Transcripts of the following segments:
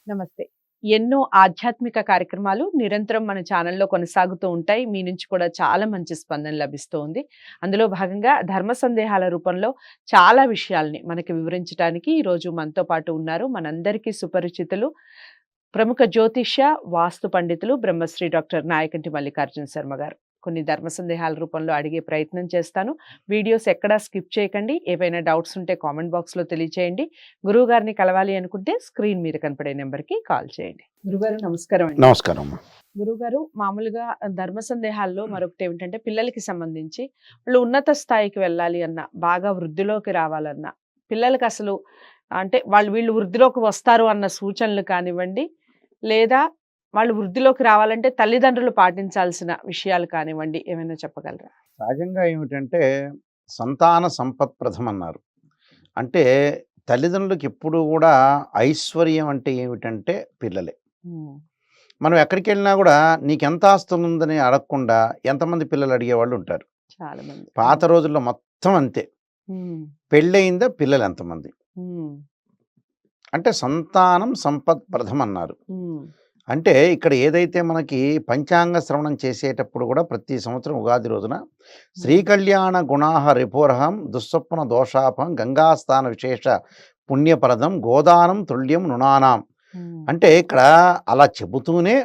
నమస్తే. ఎన్నో ఆధ్యాత్మిక కార్యక్రమాలు నిరంతరం మన ఛానల్‌లో కొనసాగుతూ ఉంటాయి. మీ నుంచి కూడా చాలా మంచి స్పందన లభిస్తూ ఉంది. అందులో భాగంగా ధర్మ సందేహాల రూపంలో చాలా విషయాల్ని మనకి వివరించటానికి ఈరోజు మనతో పాటు ఉన్నారు. మనందరికీ సుపరిచితులు, ప్రముఖ జ్యోతిష్య, వాస్తు పండితులు బ్రహ్మశ్రీ డాక్టర్ నాయకంటి మల్లికార్జున శర్మ గారు. కొన్ని ధర్మ సందేహాల రూపంలో అడిగే ప్రయత్నం చేస్తాను. వీడియోస్ ఎక్కడా స్కిప్ చేయకండి. ఏవైనా డౌట్స్ ఉంటే కామెంట్ బాక్స్‌లో తెలియచేయండి. గురువుగారిని కలవాలి అనుకుంటే స్క్రీన్ మీద కనపడే నెంబర్‌కి కాల్ చేయండి. గురుగారు నమస్కారం అండి. నమస్కారం అమ్మా. గురుగారు మామూలుగా ధర్మ సందేహాల్లో మరొకటి ఏమిటంటే పిల్లలకి సంబంధించి వాళ్ళు ఉన్నత స్థాయికి వెళ్ళాలి అన్నా, బాగా వృద్ధిలోకి రావాలన్నా, పిల్లలకి అసలు అంటే వీళ్ళు వృద్ధిలోకి వస్తారు అన్న సూచనలు కానివ్వండి, లేదా వాళ్ళు వృద్ధిలోకి రావాలంటే తల్లిదండ్రులు పాటించాల్సిన విషయాలు కానివ్వండి, ఏమైనా చెప్పగలరా? సహజంగా ఏమిటంటే సంతాన సంపత్ప్రదం అన్నారు. అంటే తల్లిదండ్రులకు ఎప్పుడు కూడా ఐశ్వర్యం అంటే ఏమిటంటే పిల్లలే. హ్మ్. మనం ఎక్కడికెళ్ళినా కూడా నీకెంత ఆస్తి ఉందని అడగకుండా ఎంతమంది పిల్లలు అడిగేవాళ్ళు ఉంటారు. చాలా మంది. పాత రోజుల్లో మొత్తం అంతే. హ్మ్. పెళ్ళయిందా పిల్లలు ఎంతమంది. హ్మ్. అంటే సంతానం సంపత్ప్రదం అన్నారు. హ్మ్. అంటే ఇక్కడ ఏదైతే మనకి పంచాంగ శ్రవణం చేసేటప్పుడు కూడా ప్రతి సంవత్సరం ఉగాది రోజున శ్రీకళ్యాణ గుణాహ రిపోరహం దుస్వప్న దోషాపం గంగాస్థాన విశేష పుణ్యప్రదం గోదానం తుల్యం నృణానాం హ్మ్. అంటే ఇక్కడ అలా చెబుతూనే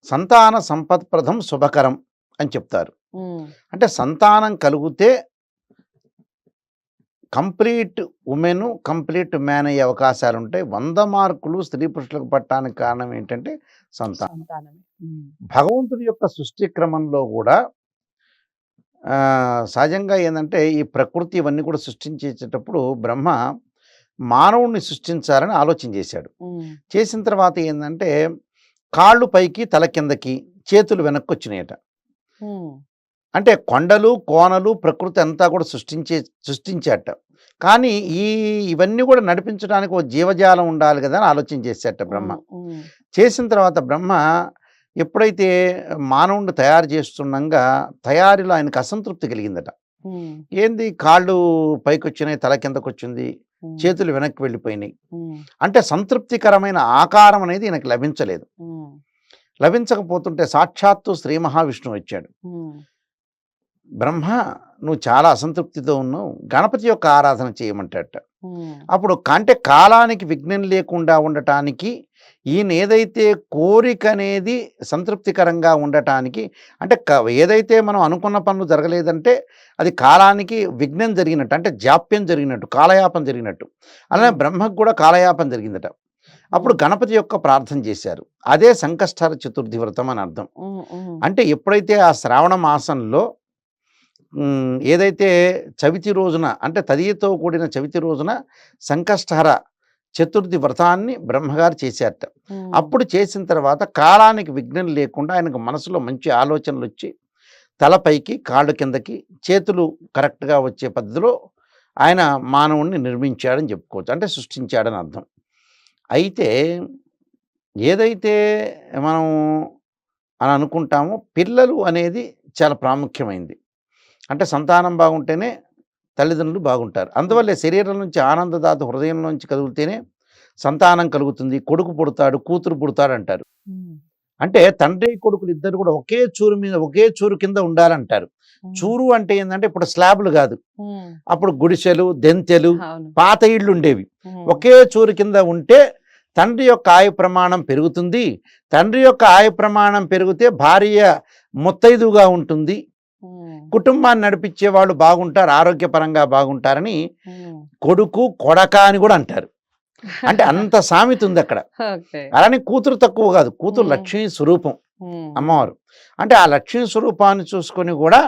సంతాన సంపత్ప్రదం శుభకరం అని చెప్తారు. హ్మ్. అంటే సంతానం కలిగితే కంప్లీట్ ఉమెన్ కంప్లీట్ మ్యాన్ అయ్యే అవకాశాలు ఉంటాయి. 100 మార్కులు స్త్రీ పురుషులకు పట్టడానికి కారణం ఏంటంటే సంతానం. సంతానమే. హ్మ్. భగవంతుడి యొక్క సృష్టి క్రమంలో కూడా సహజంగా ఏందంటే ఈ ప్రకృతి ఇవన్నీ కూడా సృష్టించేటప్పుడు బ్రహ్మ మానవుడిని సృష్టించాలని ఆలోచన చేశాడు. హ్మ్. చేసిన తర్వాత ఏందంటే కాళ్ళు పైకి తల కిందకి చేతులు వెనక్కి వచ్చినాయట. హ్మ్. అంటే కొండలు కోనలు ప్రకృతి అంతా కూడా సృష్టించాట. కానీ ఇవన్నీ కూడా నడిపించడానికి ఒక జీవజాలం ఉండాలి కదా అని ఆలోచన చేశాట బ్రహ్మ. హ్మ్. హ్మ్. చేసిన తర్వాత బ్రహ్మ ఎప్పుడైతే మానవుడిని తయారు చేస్తుండగా తయారీలో ఆయనకు అసంతృప్తి కలిగిందట. హ్మ్. ఏంది కాళ్ళు పైకొచ్చినాయి, తల కిందకొచ్చింది, హ్మ్. చేతులు వెనక్కి వెళ్ళిపోయినాయి. హ్మ్. అంటే సంతృప్తికరమైన ఆకారం అనేది ఈయనకు లభించలేదు. హ్మ్. లభించకపోతుంటే సాక్షాత్తు శ్రీ మహావిష్ణువు వచ్చాడు. హ్మ్. బ్రహ్మ నువ్వు చాలా అసంతృప్తితో ఉన్నావు, గణపతి యొక్క ఆరాధన చేయమంటాడట. హ్మ్. అప్పుడు అంటే కాలానికి విఘ్నం లేకుండా ఉండటానికి ఈయన ఏదైతే కోరిక అనేది సంతృప్తికరంగా ఉండటానికి అంటే ఏదైతే మనం అనుకున్న పనులు జరగలేదంటే అది కాలానికి విఘ్నం జరిగినట్టు, అంటే జాప్యం జరిగినట్టు, కాలయాపన జరిగినట్టు. అలానే బ్రహ్మకు కూడా కాలయాపన జరిగిందట. అప్పుడు గణపతి యొక్క ప్రార్థన చేశారు. అదే సంకష్టహర చతుర్థి వ్రతం అని అర్థం. హ్మ్. హ్మ్. అంటే ఎప్పుడైతే ఆ శ్రావణ మాసంలో ఏదైతే చవితి రోజున అంటే తదియతో కూడిన చవితి రోజున సంకష్టహర చతుర్థి వ్రతాన్ని బ్రహ్మగారు చేశారట. హ్మ్. అప్పుడు చేసిన తర్వాత కాలానికి విఘ్నం లేకుండా ఆయనకు మనసులో మంచి ఆలోచనలు వచ్చి తలపైకి కాళ్ళు కిందకి చేతులు కరెక్ట్గా వచ్చే పద్ధతిలో ఆయన మానవుణ్ణి నిర్మించాడని చెప్పుకోవచ్చు. అంటే సృష్టించాడని అర్థం. అయితే ఏదైతే మనం అని అనుకుంటామో పిల్లలు అనేది చాలా ప్రాముఖ్యమైంది. అంటే సంతానం బాగుంటేనే తల్లిదండ్రులు బాగుంటారు. అందువల్లే శరీరం నుంచి ఆనందదాత హృదయం నుంచి కదులుతేనే సంతానం కలుగుతుంది. కొడుకు పుడతాడు, కూతురు పుడతాడంటారు. హ్మ్. అంటే తండ్రి కొడుకులు ఇద్దరు కూడా ఒకే చూరు మీద ఒకే చూరు కింద ఉండాలంటారు. హ్మ్. చూరు అంటే ఏందంటే ఇప్పుడు స్లాబ్‌లు కాదు. హ్మ్. అప్పుడు గుడిసెలు, దెంతెలు, అవును. పాత ఇళ్ళుండేవి. హ్మ్. ఒకే చూరు కింద ఉంటే తండ్రి యొక్క ఆయు ప్రమాణం పెరుగుతుంది. తండ్రి యొక్క ఆయు ప్రమాణం పెరిగితే భార్య ముత్తైదువుగా ఉంటుంది. హ్మ్. కుటుంబాన్ని నడిపించే వాళ్ళు బాగుంటారు, ఆరోగ్యపరంగా బాగుంటారని హ్మ్. కొడుకు, కొడక అని కూడా అంటారు. అంటే అంత సామెత ఉంది అక్కడ. ఓకే. అలానే కూతురు తక్కువ కాదు. కూతురు హ్మ్. లక్ష్మీ స్వరూపం హ్మ్. అమ్మవారు. అంటే ఆ లక్ష్మీ స్వరూపాన్ని చూసుకొని కూడా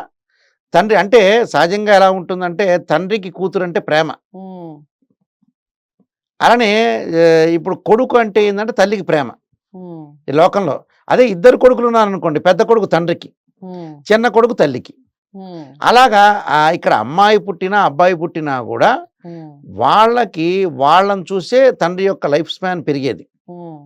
తండ్రి అంటే సహజంగా ఎలా ఉంటుందంటే తండ్రికి కూతురు అంటే ప్రేమ. హ్మ్. అలానే ఇప్పుడు కొడుకు అంటే ఏందంటే తల్లికి ప్రేమ హ్మ్. ఈ లోకంలో. అదే ఇద్దరు కొడుకులు ఉన్నారనుకోండి, పెద్ద కొడుకు తండ్రికి, హ్మ్. చిన్న కొడుకు తల్లికి. హ్మ్. అలాగా ఇక్కడ అమ్మాయి పుట్టినా, అబ్బాయి పుట్టినా కూడా హ్మ్. వాళ్ళని చూసే తండ్రి యొక్క లైఫ్ స్పాన్ పెరిగేది. హ్మ్.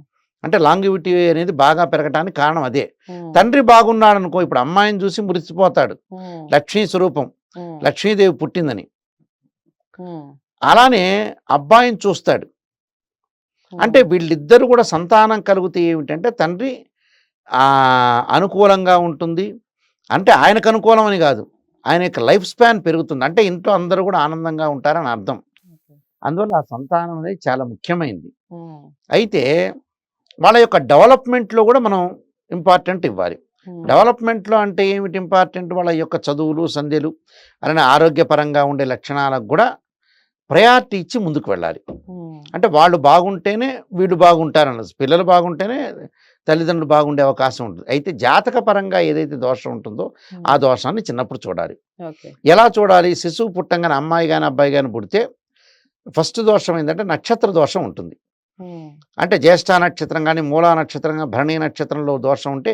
అంటే లాంగివిటీ అనేది బాగా పెరగటానికి కారణం అదే. హ్మ్. తండ్రి బాగున్నాడనుకో ఇప్పుడు అమ్మాయిని చూసి మురిసిపోతాడు. హ్మ్. లక్ష్మీ స్వరూపం, హ్మ్. లక్ష్మీదేవి పుట్టిందని. హ్మ్. అలానే అబ్బాయిని చూస్తాడు. అంటే వీళ్ళిద్దరు కూడా సంతానం కలిగితే ఏమిటంటే తండ్రి అనుకూలంగా ఉంటుంది. అంటే ఆయనకు అనుకూలం అని కాదు, ఆయన యొక్క లైఫ్ స్పాన్ పెరుగుతుంది. అంటే ఇంట్లో అందరూ కూడా ఆనందంగా ఉంటారని అర్థం. అందువల్ల ఆ సంతానం అనేది చాలా ముఖ్యమైనది. అయితే వాళ్ళ యొక్క డెవలప్మెంట్లో కూడా మనం ఇంపార్టెంట్ ఇవ్వాలి. డెవలప్మెంట్లో అంటే ఏమిటి ఇంపార్టెంట్? వాళ్ళ యొక్క చదువులు సంధ్యలు అలానే ఆరోగ్యపరంగా ఉండే లక్షణాలకు కూడా ప్రయారిటీ ఇచ్చి ముందుకు వెళ్ళాలి. అంటే వాళ్ళు బాగుంటేనే వీళ్ళు బాగుంటారన్నది. పిల్లలు బాగుంటేనే తల్లిదండ్రులు బాగుండే అవకాశం ఉంటుంది. అయితే జాతక పరంగా ఏదైతే దోషం ఉంటుందో ఆ దోషాన్ని చిన్నప్పుడు చూడాలి. ఎలా చూడాలి? శిశువు పుట్టంగానే అమ్మాయి కానీ అబ్బాయి కానీ పుడితే ఫస్ట్ దోషం ఏంటంటే నక్షత్ర దోషం ఉంటుంది. అంటే జ్యేష్ఠ నక్షత్రం కానీ మూలా నక్షత్రం కానీ భరణి నక్షత్రంలో దోషం ఉంటే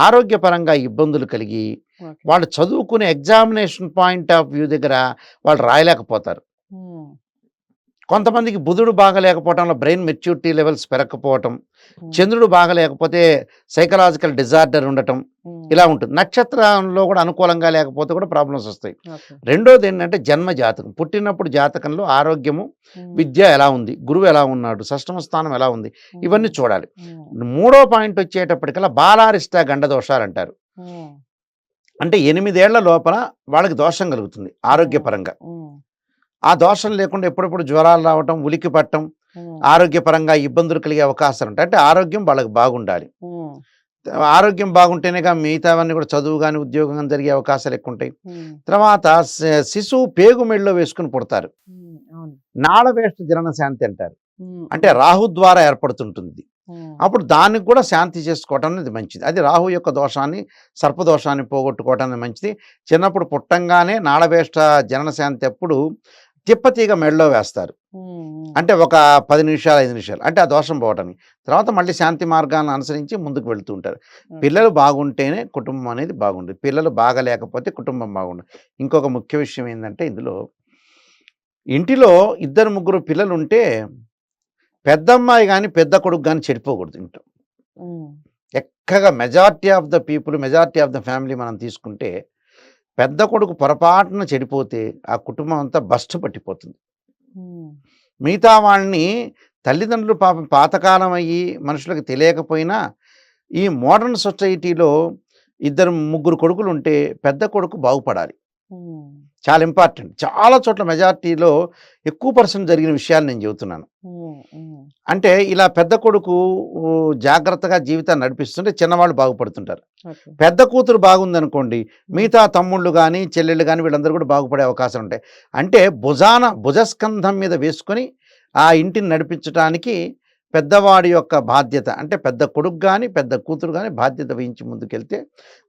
ఆరోగ్యపరంగా ఇబ్బందులు కలిగి వాళ్ళు చదువుకునే ఎగ్జామినేషన్ పాయింట్ ఆఫ్ వ్యూ దగ్గర వాళ్ళు రాయలేకపోతారు. కొంతమందికి బుధుడు బాగలేకపోవటంలో బ్రెయిన్ మెచ్యూరిటీ లెవెల్స్ పెరగకపోవటం, చంద్రుడు బాగలేకపోతే సైకలాజికల్ డిజార్డర్ ఉండటం, ఇలా ఉంటుంది. నక్షత్రంలో కూడా అనుకూలంగా లేకపోతే కూడా ప్రాబ్లమ్స్ వస్తాయి. రెండోది ఏంటంటే జన్మ జాతకం. పుట్టినప్పుడు జాతకంలో ఆరోగ్యము, విద్య ఎలా ఉంది, గురువు ఎలా ఉన్నాడు, షష్టమ స్థానం ఎలా ఉంది, ఇవన్నీ చూడాలి. మూడో పాయింట్ వచ్చేటప్పటికల్లా బాలారిష్ట గండ దోషాలు అంటారు. అంటే 8 ఏళ్ల లోపల వాళ్ళకి దోషం కలుగుతుంది ఆరోగ్యపరంగా. ఆ దోషం లేకుండా ఎప్పుడెప్పుడు జ్వరాలు రావటం, ఉలికి పట్టడం, ఆరోగ్యపరంగా ఇబ్బందులు కలిగే అవకాశాలు ఉంటాయి. అంటే ఆరోగ్యం వాళ్ళకి బాగుండాలి. ఆరోగ్యం బాగుంటేనేగా మిగతావన్నీ కూడా చదువు కానీ ఉద్యోగం కానీ జరిగే అవకాశాలు ఎక్కువ ఉంటాయి. తర్వాత శిశువు పేగు మెళ్ళలో వేసుకుని పుడతారు. నాళవేష్ట జనన శాంతి అంటారు. అంటే రాహు ద్వారా ఏర్పడుతుంటుంది. అప్పుడు దానికి కూడా శాంతి చేసుకోవటం అనేది మంచిది. అది రాహు యొక్క దోషాన్ని, సర్పదోషాన్ని పోగొట్టుకోవటం అనేది మంచిది. చిన్నప్పుడు పుట్టంగానే నాళవేష్ట జనన శాంతి అప్పుడు తిప్పతీగ మెడలో వేస్తారు. అంటే ఒక 10 నిమిషాలు 5 నిమిషాలు, అంటే ఆ దోషం పోవటానికి. తర్వాత మళ్ళీ శాంతి మార్గాన్ని అనుసరించి ముందుకు వెళుతూ ఉంటారు. పిల్లలు బాగుంటేనే కుటుంబం అనేది బాగుంటుంది. పిల్లలు బాగలేకపోతే కుటుంబం బాగుండదు. ఇంకొక ముఖ్య విషయం ఏంటంటే ఇందులో ఇంటిలో 2-3 పిల్లలు ఉంటే పెద్దమ్మాయి కానీ పెద్ద కొడుకు కానీ చెడిపోకూడదు ఇంట్లో. ఎక్కగా majority of the people, majority of the family మనం తీసుకుంటే పెద్ద కొడుకు పొరపాటున చెడిపోతే ఆ కుటుంబం అంతా బస్టు పట్టిపోతుంది. మిగతా వాళ్ళని తల్లిదండ్రులు పాపం పాతకాలం అయ్యి మనుషులకు తెలియకపోయినా ఈ మోడర్న్ సొసైటీలో 2-3 కొడుకులు ఉంటే పెద్ద కొడుకు బాగుపడాలి. చాలా ఇంపార్టెంట్. చాలా చోట్ల మెజారిటీలో ఎక్కువ పర్సెంట్ జరిగిన విషయాలు నేను చెబుతున్నాను. అంటే ఇలా పెద్ద కొడుకు జాగ్రత్తగా జీవితాన్ని నడిపిస్తుంటే చిన్నవాళ్ళు బాగుపడుతుంటారు. పెద్ద కూతురు బాగుందనుకోండి, మిగతా తమ్ముళ్ళు కానీ చెల్లెళ్ళు కానీ వీళ్ళందరూ కూడా బాగుపడే అవకాశం ఉంటాయి. అంటే భుజస్కంధం మీద వేసుకొని ఆ ఇంటిని నడిపించడానికి పెద్దవాడి యొక్క బాధ్యత, అంటే పెద్ద కొడుకు కానీ పెద్ద కూతురు కానీ బాధ్యత వహించి ముందుకెళ్తే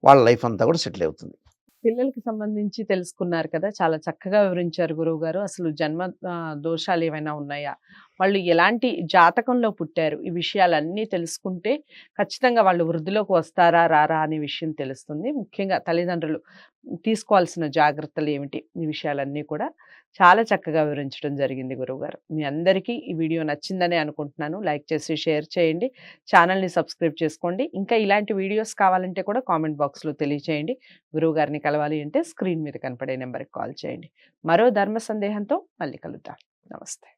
వాళ్ళ లైఫ్ అంతా కూడా సెటిల్ అవుతుంది. పిల్లలకి సంబంధించి తెలుసుకున్నారు కదా, చాలా చక్కగా వివరించారు గురువు గారు. అసలు జన్మ దోషాలు ఏమైనా ఉన్నాయా, వాళ్ళు ఎలాంటి జాతకంలో పుట్టారు, ఈ విషయాలన్నీ తెలుసుకుంటే ఖచ్చితంగా వాళ్ళు వృద్ధిలోకి వస్తారా రారా అనే విషయం తెలుస్తుంది. ముఖ్యంగా తల్లిదండ్రులు తీసుకోవాల్సిన జాగ్రత్తలు ఏమిటి, ఈ విషయాలన్నీ కూడా చాలా చక్కగా వివరించడం జరిగింది గురువుగారు. మీ అందరికీ ఈ వీడియో నచ్చిందనే అనుకుంటున్నాను. లైక్ చేసి షేర్ చేయండి, ఛానల్ని సబ్స్క్రైబ్ చేసుకోండి. ఇంకా ఇలాంటి వీడియోస్ కావాలంటే కూడా కామెంట్ బాక్స్లో తెలియచేయండి. గురువు గారిని కలవాలి అంటే స్క్రీన్ మీద కనపడే నెంబర్కి కాల్ చేయండి. మరో ధర్మ సందేహంతో మళ్ళీ కలుద్దాం. నమస్తే.